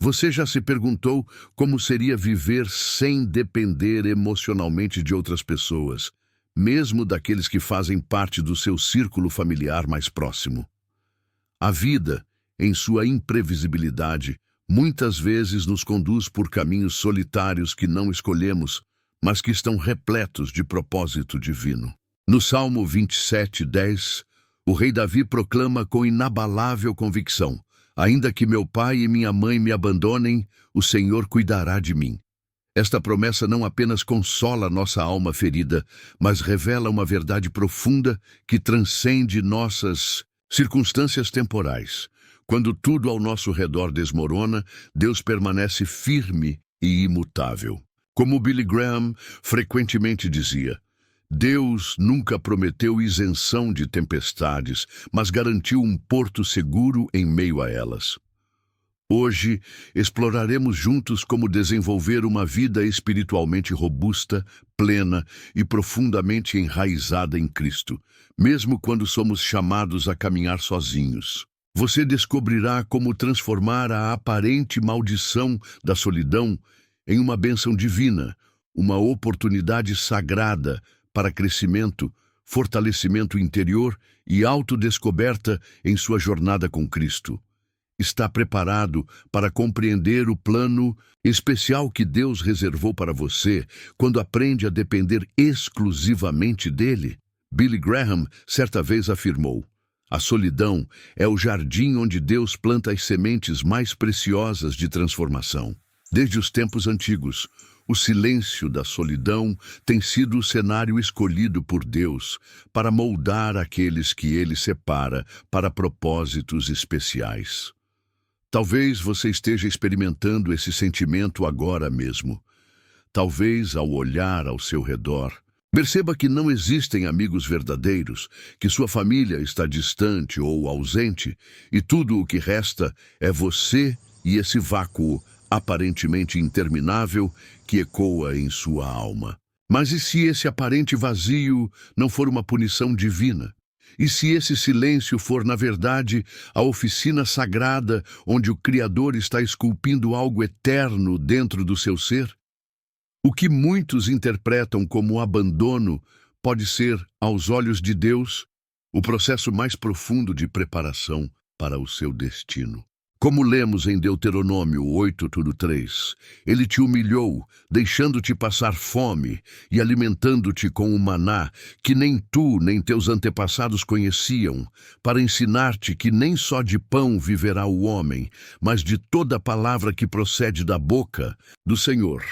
Você já se perguntou como seria viver sem depender emocionalmente de outras pessoas, mesmo daqueles que fazem parte do seu círculo familiar mais próximo? A vida, em sua imprevisibilidade, muitas vezes nos conduz por caminhos solitários que não escolhemos, mas que estão repletos de propósito divino. No Salmo 27:10, o rei Davi proclama com inabalável convicção: ainda que meu pai e minha mãe me abandonem, o Senhor cuidará de mim. Esta promessa não apenas consola nossa alma ferida, mas revela uma verdade profunda que transcende nossas circunstâncias temporais. Quando tudo ao nosso redor desmorona, Deus permanece firme e imutável. Como Billy Graham frequentemente dizia, Deus nunca prometeu isenção de tempestades, mas garantiu um porto seguro em meio a elas. Hoje, exploraremos juntos como desenvolver uma vida espiritualmente robusta, plena e profundamente enraizada em Cristo, mesmo quando somos chamados a caminhar sozinhos. Você descobrirá como transformar a aparente maldição da solidão em uma bênção divina, uma oportunidade sagrada para crescimento, fortalecimento interior e autodescoberta em sua jornada com Cristo. Está preparado para compreender o plano especial que Deus reservou para você quando aprende a depender exclusivamente dele? Billy Graham certa vez afirmou: a solidão é o jardim onde Deus planta as sementes mais preciosas de transformação. Desde os tempos antigos, o silêncio da solidão tem sido o cenário escolhido por Deus para moldar aqueles que Ele separa para propósitos especiais. Talvez você esteja experimentando esse sentimento agora mesmo. Talvez, ao olhar ao seu redor, perceba que não existem amigos verdadeiros, que sua família está distante ou ausente, e tudo o que resta é você e esse vácuo aparentemente interminável que ecoa em sua alma. Mas e se esse aparente vazio não for uma punição divina? E se esse silêncio for, na verdade, a oficina sagrada onde o Criador está esculpindo algo eterno dentro do seu ser? O que muitos interpretam como abandono pode ser, aos olhos de Deus, o processo mais profundo de preparação para o seu destino. Como lemos em Deuteronômio 8:3, Ele te humilhou, deixando-te passar fome e alimentando-te com o maná, que nem tu nem teus antepassados conheciam, para ensinar-te que nem só de pão viverá o homem, mas de toda palavra que procede da boca do Senhor.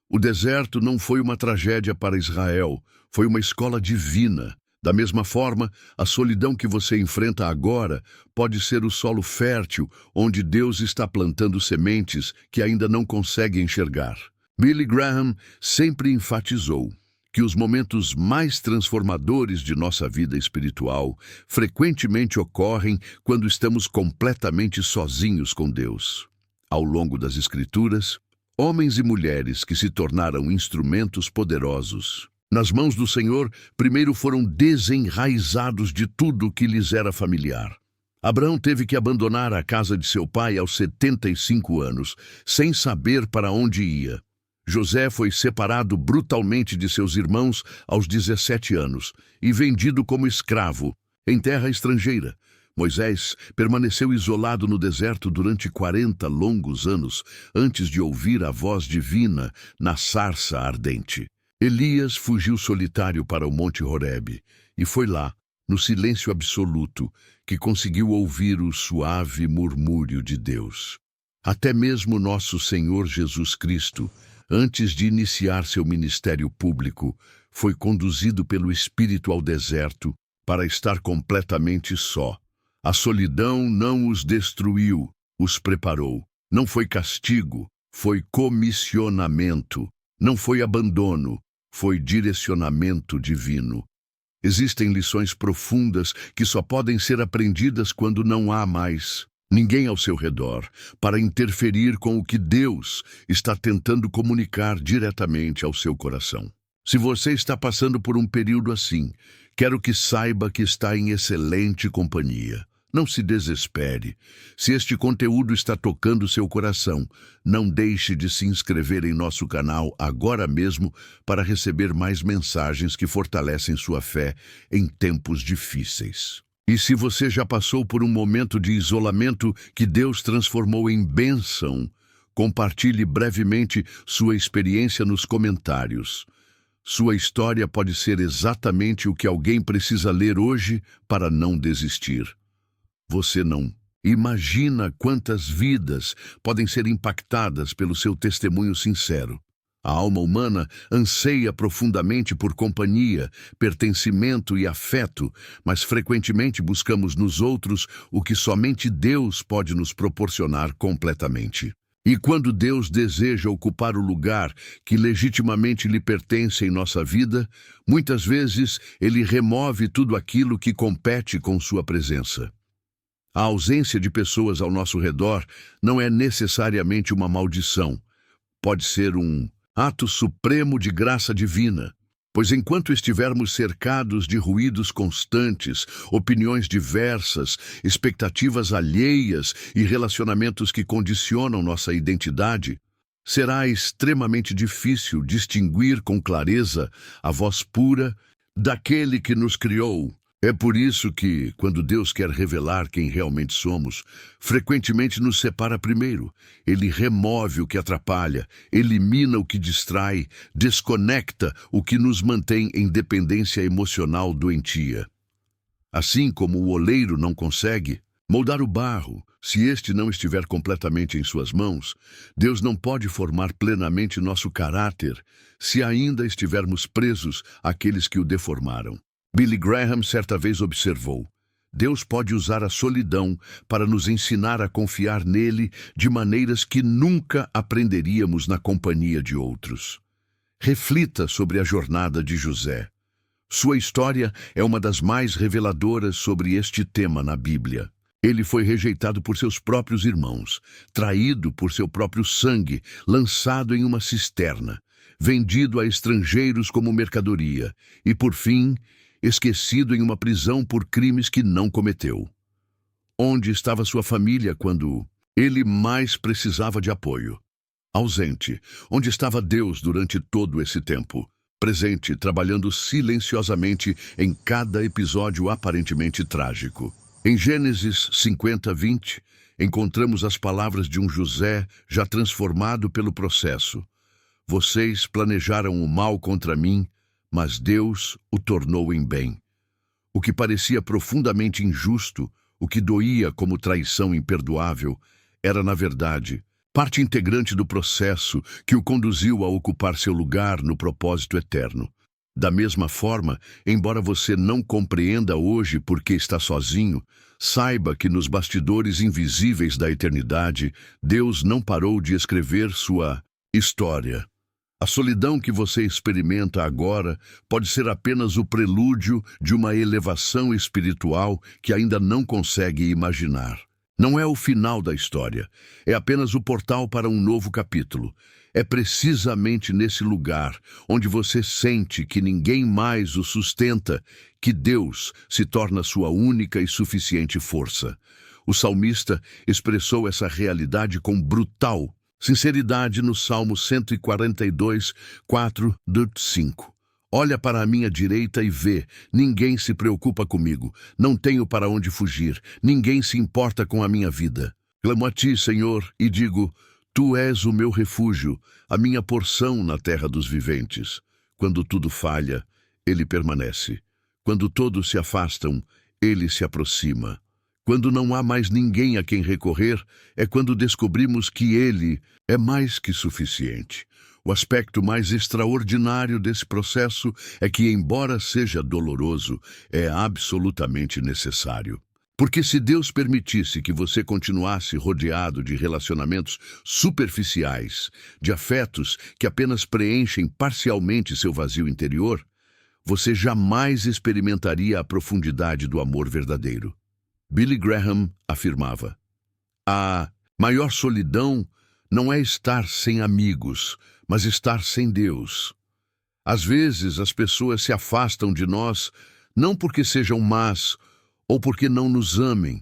O deserto não foi uma tragédia para Israel, foi uma escola divina. Da mesma forma, a solidão que você enfrenta agora pode ser o solo fértil onde Deus está plantando sementes que ainda não consegue enxergar. Billy Graham sempre enfatizou que os momentos mais transformadores de nossa vida espiritual frequentemente ocorrem quando estamos completamente sozinhos com Deus. Ao longo das Escrituras, homens e mulheres que se tornaram instrumentos poderosos nas mãos do Senhor, primeiro foram desenraizados de tudo que lhes era familiar. Abraão teve que abandonar a casa de seu pai aos 75 anos, sem saber para onde ia. José foi separado brutalmente de seus irmãos aos 17 anos e vendido como escravo em terra estrangeira. Moisés permaneceu isolado no deserto durante 40 longos anos antes de ouvir a voz divina na sarça ardente. Elias fugiu solitário para o Monte Horebe e foi lá, no silêncio absoluto, que conseguiu ouvir o suave murmúrio de Deus. Até mesmo nosso Senhor Jesus Cristo, antes de iniciar seu ministério público, foi conduzido pelo Espírito ao deserto para estar completamente só. A solidão não os destruiu, os preparou. Não foi castigo, foi comissionamento. Não foi abandono, foi direcionamento divino. Existem lições profundas que só podem ser aprendidas quando não há mais ninguém ao seu redor para interferir com o que Deus está tentando comunicar diretamente ao seu coração. Se você está passando por um período assim, quero que saiba que está em excelente companhia. Não se desespere. Se este conteúdo está tocando seu coração, não deixe de se inscrever em nosso canal agora mesmo para receber mais mensagens que fortalecem sua fé em tempos difíceis. E se você já passou por um momento de isolamento que Deus transformou em bênção, compartilhe brevemente sua experiência nos comentários. Sua história pode ser exatamente o que alguém precisa ler hoje para não desistir. Você não imagina quantas vidas podem ser impactadas pelo seu testemunho sincero. A alma humana anseia profundamente por companhia, pertencimento e afeto, mas frequentemente buscamos nos outros o que somente Deus pode nos proporcionar completamente. E quando Deus deseja ocupar o lugar que legitimamente lhe pertence em nossa vida, muitas vezes Ele remove tudo aquilo que compete com sua presença. A ausência de pessoas ao nosso redor não é necessariamente uma maldição. Pode ser um ato supremo de graça divina, pois enquanto estivermos cercados de ruídos constantes, opiniões diversas, expectativas alheias e relacionamentos que condicionam nossa identidade, será extremamente difícil distinguir com clareza a voz pura daquele que nos criou. É por isso que, quando Deus quer revelar quem realmente somos, frequentemente nos separa primeiro. Ele remove o que atrapalha, elimina o que distrai, desconecta o que nos mantém em dependência emocional doentia. Assim como o oleiro não consegue moldar o barro, se este não estiver completamente em suas mãos, Deus não pode formar plenamente nosso caráter se ainda estivermos presos àqueles que o deformaram. Billy Graham certa vez observou: Deus pode usar a solidão para nos ensinar a confiar nele de maneiras que nunca aprenderíamos na companhia de outros. Reflita sobre a jornada de José. Sua história é uma das mais reveladoras sobre este tema na Bíblia. Ele foi rejeitado por seus próprios irmãos, traído por seu próprio sangue, lançado em uma cisterna, vendido a estrangeiros como mercadoria e, por fim, esquecido em uma prisão por crimes que não cometeu. Onde estava sua família quando ele mais precisava de apoio? Ausente. Onde estava Deus durante todo esse tempo? Presente, trabalhando silenciosamente em cada episódio aparentemente trágico. Em Gênesis 50:20, encontramos as palavras de um José já transformado pelo processo. Vocês planejaram o mal contra mim, mas Deus o tornou em bem. O que parecia profundamente injusto, o que doía como traição imperdoável, era, na verdade, parte integrante do processo que o conduziu a ocupar seu lugar no propósito eterno. Da mesma forma, embora você não compreenda hoje por que está sozinho, saiba que nos bastidores invisíveis da eternidade, Deus não parou de escrever sua história. A solidão que você experimenta agora pode ser apenas o prelúdio de uma elevação espiritual que ainda não consegue imaginar. Não é o final da história, é apenas o portal para um novo capítulo. É precisamente nesse lugar, onde você sente que ninguém mais o sustenta, que Deus se torna sua única e suficiente força. O salmista expressou essa realidade com brutal sinceridade no Salmo 142, 4-5. Olha para a minha direita e vê, ninguém se preocupa comigo, não tenho para onde fugir, ninguém se importa com a minha vida. Clamo a ti, Senhor, e digo, tu és o meu refúgio, a minha porção na terra dos viventes. Quando tudo falha, ele permanece. Quando todos se afastam, ele se aproxima. Quando não há mais ninguém a quem recorrer, é quando descobrimos que Ele é mais que suficiente. O aspecto mais extraordinário desse processo é que, embora seja doloroso, é absolutamente necessário. Porque se Deus permitisse que você continuasse rodeado de relacionamentos superficiais, de afetos que apenas preenchem parcialmente seu vazio interior, você jamais experimentaria a profundidade do amor verdadeiro. Billy Graham afirmava: a maior solidão não é estar sem amigos, mas estar sem Deus. Às vezes as pessoas se afastam de nós não porque sejam más ou porque não nos amem,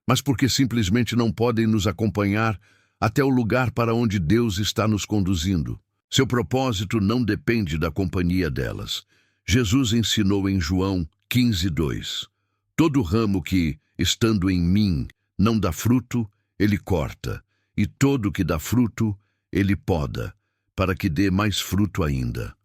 mas porque simplesmente não podem nos acompanhar até o lugar para onde Deus está nos conduzindo. Seu propósito não depende da companhia delas. Jesus ensinou em João 15:2. Todo ramo que, estando em mim, não dá fruto, ele corta, e todo que dá fruto, ele poda, para que dê mais fruto ainda.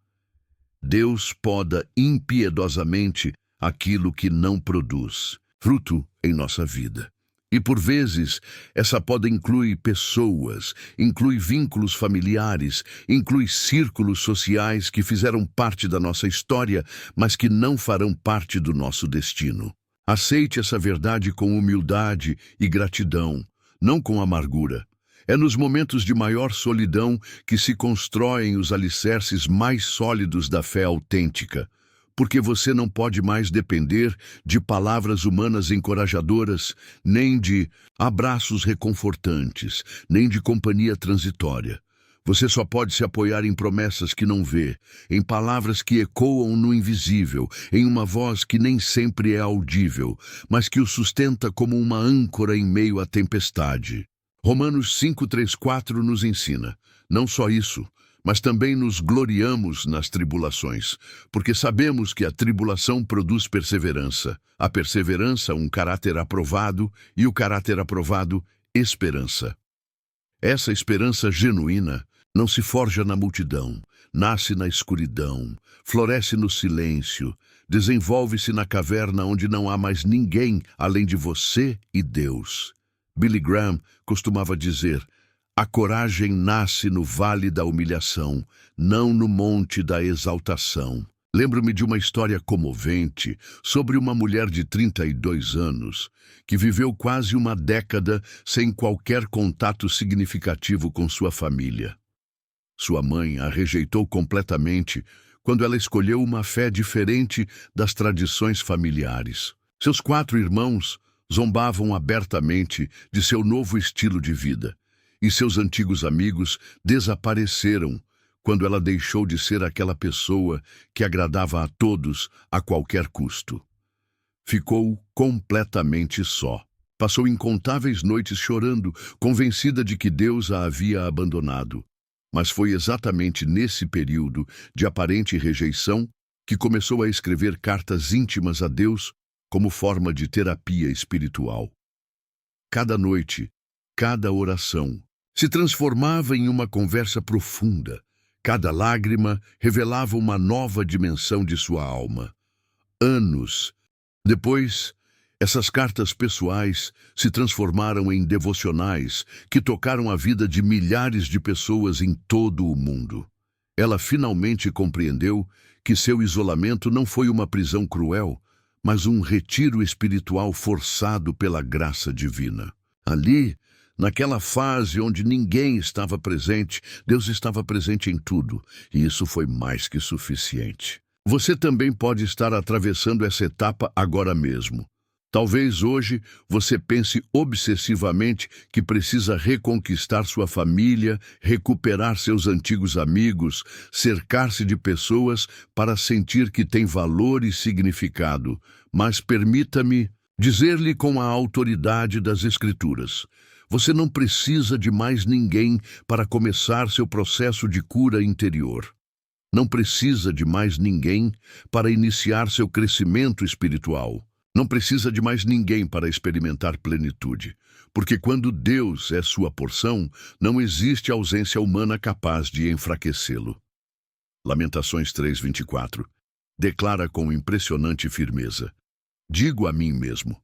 Deus poda impiedosamente aquilo que não produz fruto em nossa vida. E por vezes, essa poda inclui pessoas, inclui vínculos familiares, inclui círculos sociais que fizeram parte da nossa história, mas que não farão parte do nosso destino. Aceite essa verdade com humildade e gratidão, não com amargura. É nos momentos de maior solidão que se constroem os alicerces mais sólidos da fé autêntica, porque você não pode mais depender de palavras humanas encorajadoras, nem de abraços reconfortantes, nem de companhia transitória. Você só pode se apoiar em promessas que não vê, em palavras que ecoam no invisível, em uma voz que nem sempre é audível, mas que o sustenta como uma âncora em meio à tempestade. Romanos 5:3-4 nos ensina, não só isso, mas também nos gloriamos nas tribulações, porque sabemos que a tribulação produz perseverança, a perseverança um caráter aprovado e o caráter aprovado esperança. Essa esperança genuína não se forja na multidão, nasce na escuridão, floresce no silêncio, desenvolve-se na caverna onde não há mais ninguém além de você e Deus. Billy Graham costumava dizer: a coragem nasce no vale da humilhação, não no monte da exaltação. Lembro-me de uma história comovente sobre uma mulher de 32 anos que viveu quase uma década sem qualquer contato significativo com sua família. Sua mãe a rejeitou completamente quando ela escolheu uma fé diferente das tradições familiares. Seus 4 irmãos zombavam abertamente de seu novo estilo de vida, e seus antigos amigos desapareceram quando ela deixou de ser aquela pessoa que agradava a todos a qualquer custo. Ficou completamente só. Passou incontáveis noites chorando, convencida de que Deus a havia abandonado. Mas foi exatamente nesse período de aparente rejeição que começou a escrever cartas íntimas a Deus como forma de terapia espiritual. Cada noite, cada oração, se transformava em uma conversa profunda. Cada lágrima revelava uma nova dimensão de sua alma. Anos depois, essas cartas pessoais se transformaram em devocionais que tocaram a vida de milhares de pessoas em todo o mundo. Ela finalmente compreendeu que seu isolamento não foi uma prisão cruel, mas um retiro espiritual forçado pela graça divina. Ali, naquela fase onde ninguém estava presente, Deus estava presente em tudo, e isso foi mais que suficiente. Você também pode estar atravessando essa etapa agora mesmo. Talvez hoje você pense obsessivamente que precisa reconquistar sua família, recuperar seus antigos amigos, cercar-se de pessoas para sentir que tem valor e significado. Mas permita-me dizer-lhe com a autoridade das Escrituras: você não precisa de mais ninguém para começar seu processo de cura interior. Não precisa de mais ninguém para iniciar seu crescimento espiritual. Não precisa de mais ninguém para experimentar plenitude, porque quando Deus é sua porção, não existe ausência humana capaz de enfraquecê-lo. Lamentações 3:24 declara com impressionante firmeza: digo a mim mesmo,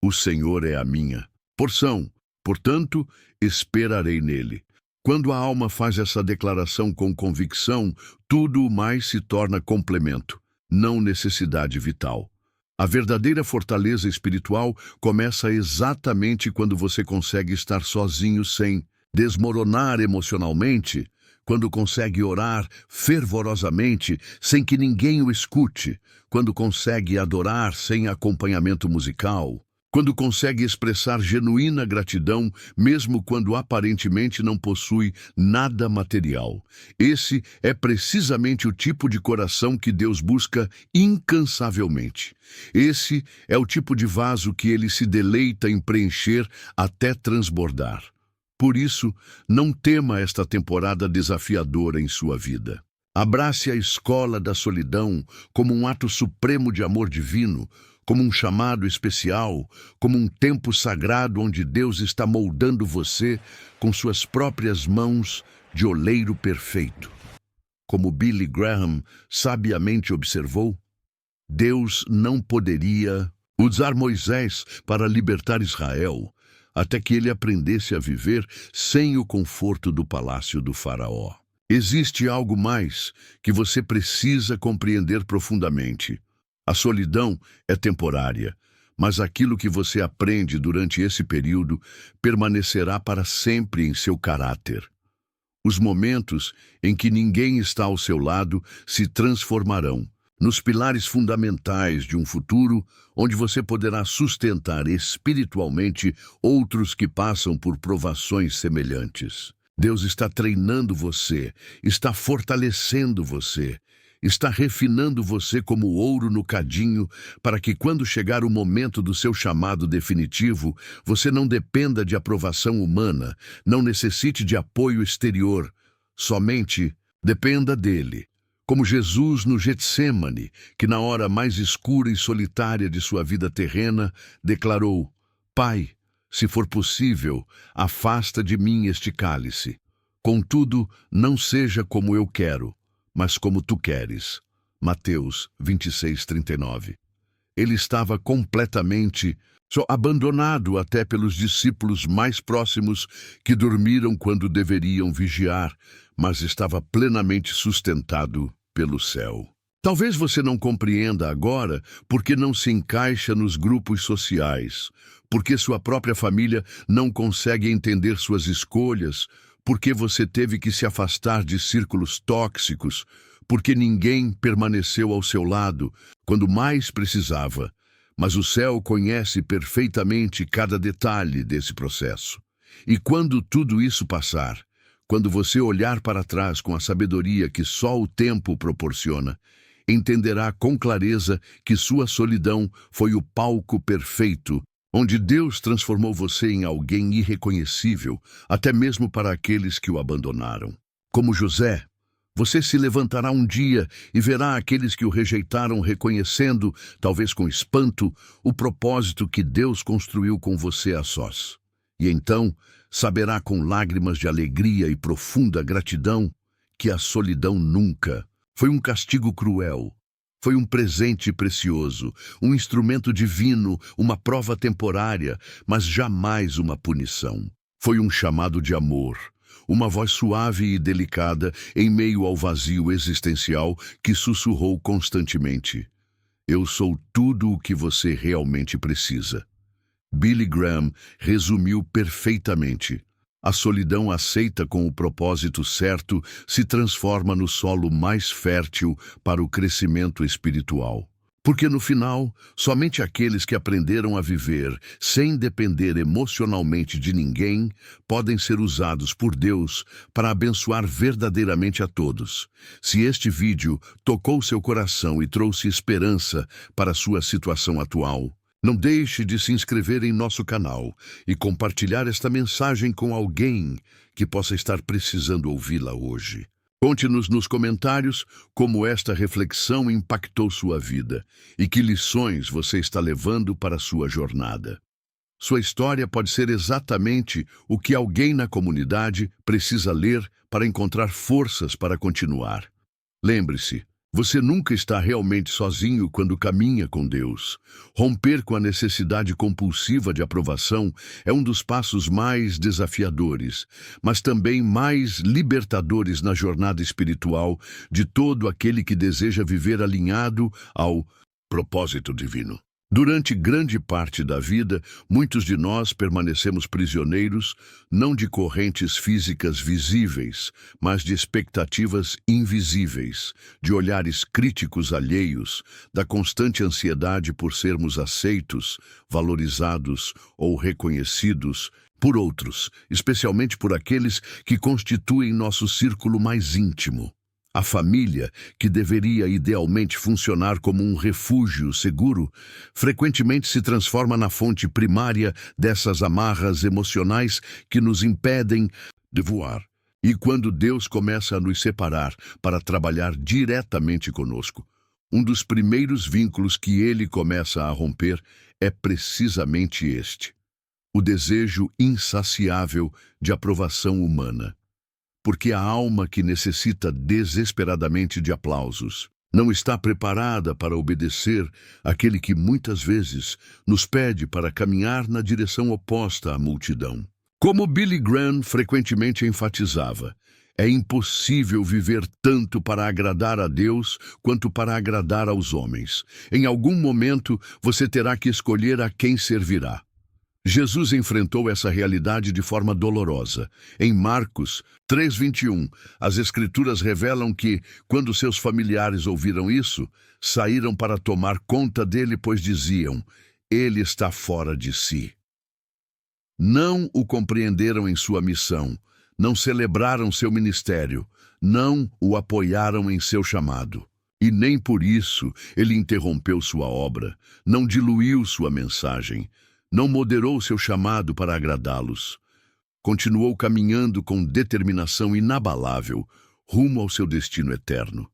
o Senhor é a minha porção, portanto, esperarei nele. Quando a alma faz essa declaração com convicção, tudo o mais se torna complemento, não necessidade vital. A verdadeira fortaleza espiritual começa exatamente quando você consegue estar sozinho sem desmoronar emocionalmente, quando consegue orar fervorosamente sem que ninguém o escute, quando consegue adorar sem acompanhamento musical, Quando consegue expressar genuína gratidão, mesmo quando aparentemente não possui nada material. Esse é precisamente o tipo de coração que Deus busca incansavelmente. Esse é o tipo de vaso que Ele se deleita em preencher até transbordar. Por isso, não tema esta temporada desafiadora em sua vida. Abrace a escola da solidão como um ato supremo de amor divino, como um chamado especial, como um tempo sagrado onde Deus está moldando você com suas próprias mãos de oleiro perfeito. Como Billy Graham sabiamente observou, Deus não poderia usar Moisés para libertar Israel, até que ele aprendesse a viver sem o conforto do palácio do faraó. Existe algo mais que você precisa compreender profundamente. A solidão é temporária, mas aquilo que você aprende durante esse período permanecerá para sempre em seu caráter. Os momentos em que ninguém está ao seu lado se transformarão nos pilares fundamentais de um futuro onde você poderá sustentar espiritualmente outros que passam por provações semelhantes. Deus está treinando você, está fortalecendo você, está refinando você como ouro no cadinho, para que quando chegar o momento do seu chamado definitivo, você não dependa de aprovação humana, não necessite de apoio exterior, somente dependa dele. Como Jesus no Getsêmani, que na hora mais escura e solitária de sua vida terrena, declarou: Pai, se for possível, afasta de mim este cálice. Contudo, não seja como eu quero, mas como tu queres. Mateus 26:39. Ele estava completamente abandonado até pelos discípulos mais próximos que dormiram quando deveriam vigiar, mas estava plenamente sustentado pelo céu. Talvez você não compreenda agora porque não se encaixa nos grupos sociais, porque sua própria família não consegue entender suas escolhas, porque você teve que se afastar de círculos tóxicos, porque ninguém permaneceu ao seu lado quando mais precisava. Mas o céu conhece perfeitamente cada detalhe desse processo. E quando tudo isso passar, quando você olhar para trás com a sabedoria que só o tempo proporciona, entenderá com clareza que sua solidão foi o palco perfeito, onde Deus transformou você em alguém irreconhecível, até mesmo para aqueles que o abandonaram. Como José, você se levantará um dia e verá aqueles que o rejeitaram reconhecendo, talvez com espanto, o propósito que Deus construiu com você a sós. E então saberá com lágrimas de alegria e profunda gratidão que a solidão nunca foi um castigo cruel. Foi um presente precioso, um instrumento divino, uma prova temporária, mas jamais uma punição. Foi um chamado de amor, uma voz suave e delicada em meio ao vazio existencial que sussurrou constantemente: Eu sou tudo o que você realmente precisa. Billy Graham resumiu perfeitamente. A solidão aceita com o propósito certo se transforma no solo mais fértil para o crescimento espiritual. Porque no final, somente aqueles que aprenderam a viver sem depender emocionalmente de ninguém podem ser usados por Deus para abençoar verdadeiramente a todos. Se este vídeo tocou seu coração e trouxe esperança para sua situação atual, não deixe de se inscrever em nosso canal e compartilhar esta mensagem com alguém que possa estar precisando ouvi-la hoje. Conte-nos nos comentários como esta reflexão impactou sua vida e que lições você está levando para a sua jornada. Sua história pode ser exatamente o que alguém na comunidade precisa ler para encontrar forças para continuar. Lembre-se, você nunca está realmente sozinho quando caminha com Deus. Romper com a necessidade compulsiva de aprovação é um dos passos mais desafiadores, mas também mais libertadores na jornada espiritual de todo aquele que deseja viver alinhado ao propósito divino. Durante grande parte da vida, muitos de nós permanecemos prisioneiros, não de correntes físicas visíveis, mas de expectativas invisíveis, de olhares críticos alheios, da constante ansiedade por sermos aceitos, valorizados ou reconhecidos por outros, especialmente por aqueles que constituem nosso círculo mais íntimo. A família, que deveria idealmente funcionar como um refúgio seguro, frequentemente se transforma na fonte primária dessas amarras emocionais que nos impedem de voar. E quando Deus começa a nos separar para trabalhar diretamente conosco, um dos primeiros vínculos que Ele começa a romper é precisamente este: o desejo insaciável de aprovação humana. Porque a alma que necessita desesperadamente de aplausos não está preparada para obedecer àquele que muitas vezes nos pede para caminhar na direção oposta à multidão. Como Billy Graham frequentemente enfatizava, é impossível viver tanto para agradar a Deus quanto para agradar aos homens. Em algum momento você terá que escolher a quem servirá. Jesus enfrentou essa realidade de forma dolorosa. Em Marcos 3:21, as Escrituras revelam que, quando seus familiares ouviram isso, saíram para tomar conta dele, pois diziam: ele está fora de si. Não o compreenderam em sua missão, não celebraram seu ministério, não o apoiaram em seu chamado. E nem por isso ele interrompeu sua obra, não diluiu sua mensagem, não moderou seu chamado para agradá-los. Continuou caminhando com determinação inabalável rumo ao seu destino eterno.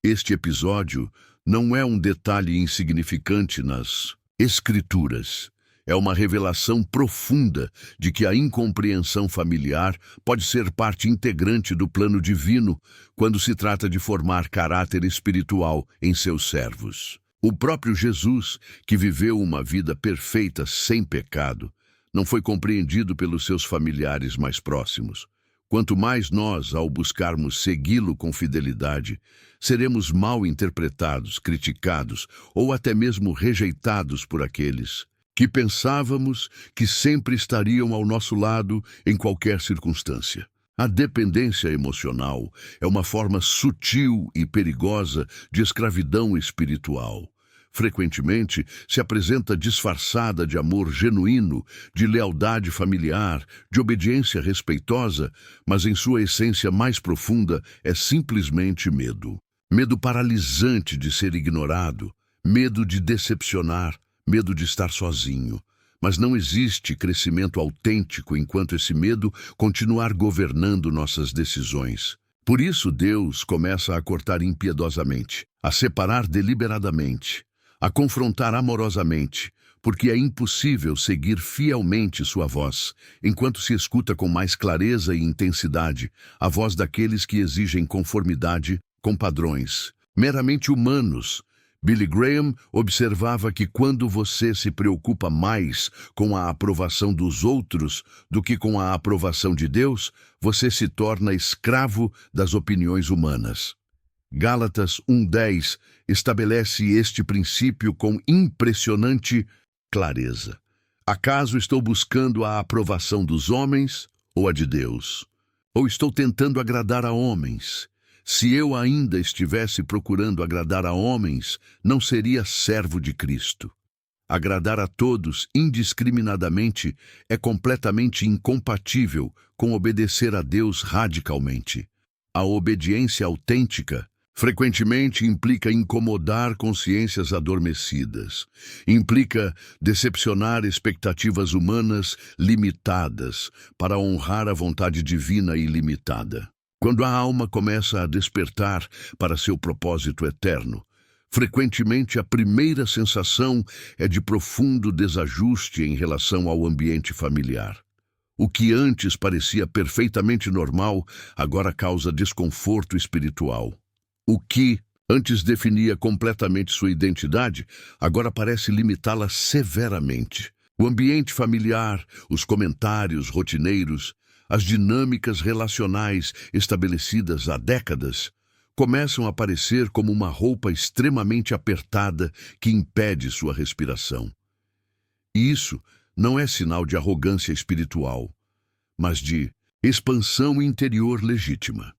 Este episódio não é um detalhe insignificante nas Escrituras. É uma revelação profunda de que a incompreensão familiar pode ser parte integrante do plano divino quando se trata de formar caráter espiritual em seus servos. O próprio Jesus, que viveu uma vida perfeita sem pecado, não foi compreendido pelos seus familiares mais próximos. Quanto mais nós, ao buscarmos segui-lo com fidelidade, seremos mal interpretados, criticados ou até mesmo rejeitados por aqueles que pensávamos que sempre estariam ao nosso lado em qualquer circunstância. A dependência emocional é uma forma sutil e perigosa de escravidão espiritual. Frequentemente se apresenta disfarçada de amor genuíno, de lealdade familiar, de obediência respeitosa, mas em sua essência mais profunda é simplesmente medo. Medo paralisante de ser ignorado, medo de decepcionar, medo de estar sozinho. Mas não existe crescimento autêntico enquanto esse medo continuar governando nossas decisões. Por isso Deus começa a cortar impiedosamente, a separar deliberadamente, a confrontar amorosamente, porque é impossível seguir fielmente sua voz, enquanto se escuta com mais clareza e intensidade a voz daqueles que exigem conformidade com padrões meramente humanos. Billy Graham observava que quando você se preocupa mais com a aprovação dos outros do que com a aprovação de Deus, você se torna escravo das opiniões humanas. Gálatas 1:10 estabelece este princípio com impressionante clareza. Acaso estou buscando a aprovação dos homens ou a de Deus? Ou estou tentando agradar a homens? Se eu ainda estivesse procurando agradar a homens, não seria servo de Cristo. Agradar a todos indiscriminadamente é completamente incompatível com obedecer a Deus radicalmente. A obediência autêntica frequentemente implica incomodar consciências adormecidas, implica decepcionar expectativas humanas limitadas para honrar a vontade divina ilimitada. Quando a alma começa a despertar para seu propósito eterno, frequentemente a primeira sensação é de profundo desajuste em relação ao ambiente familiar. O que antes parecia perfeitamente normal, agora causa desconforto espiritual. O que antes definia completamente sua identidade, agora parece limitá-la severamente. O ambiente familiar, os comentários rotineiros, as dinâmicas relacionais estabelecidas há décadas começam a aparecer como uma roupa extremamente apertada que impede sua respiração. E isso não é sinal de arrogância espiritual, mas de expansão interior legítima.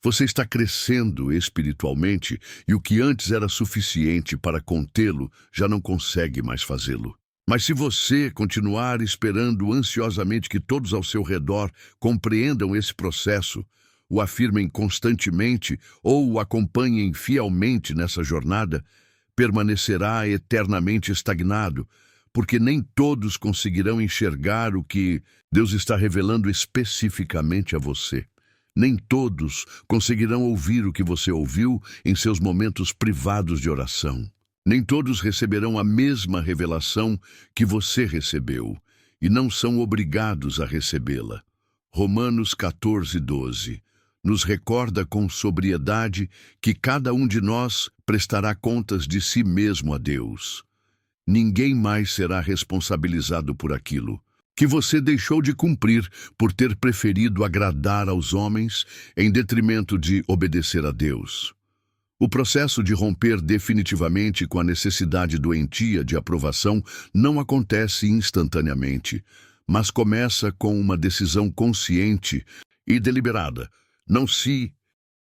Você está crescendo espiritualmente e o que antes era suficiente para contê-lo já não consegue mais fazê-lo. Mas se você continuar esperando ansiosamente que todos ao seu redor compreendam esse processo, o afirmem constantemente ou o acompanhem fielmente nessa jornada, permanecerá eternamente estagnado, porque nem todos conseguirão enxergar o que Deus está revelando especificamente a você. Nem todos conseguirão ouvir o que você ouviu em seus momentos privados de oração. Nem todos receberão a mesma revelação que você recebeu, e não são obrigados a recebê-la. Romanos 14:12 nos recorda com sobriedade que cada um de nós prestará contas de si mesmo a Deus. Ninguém mais será responsabilizado por aquilo que você deixou de cumprir por ter preferido agradar aos homens em detrimento de obedecer a Deus. O processo de romper definitivamente com a necessidade doentia de aprovação não acontece instantaneamente, mas começa com uma decisão consciente e deliberada. Não se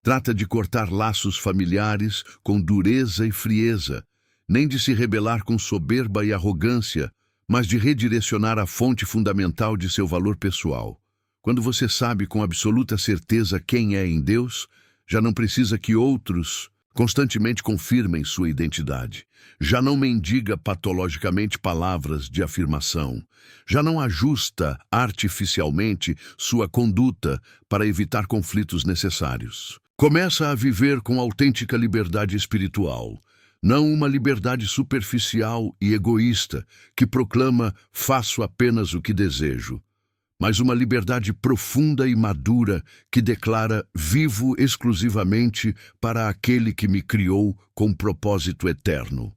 trata de cortar laços familiares com dureza e frieza, nem de se rebelar com soberba e arrogância, mas de redirecionar a fonte fundamental de seu valor pessoal. Quando você sabe com absoluta certeza quem é em Deus, já não precisa que outros constantemente confirmem sua identidade. Já não mendiga patologicamente palavras de afirmação. Já não ajusta artificialmente sua conduta para evitar conflitos necessários. Começa a viver com autêntica liberdade espiritual, não uma liberdade superficial e egoísta que proclama "faço apenas o que desejo", mas uma liberdade profunda e madura que declara "vivo exclusivamente para aquele que me criou com propósito eterno".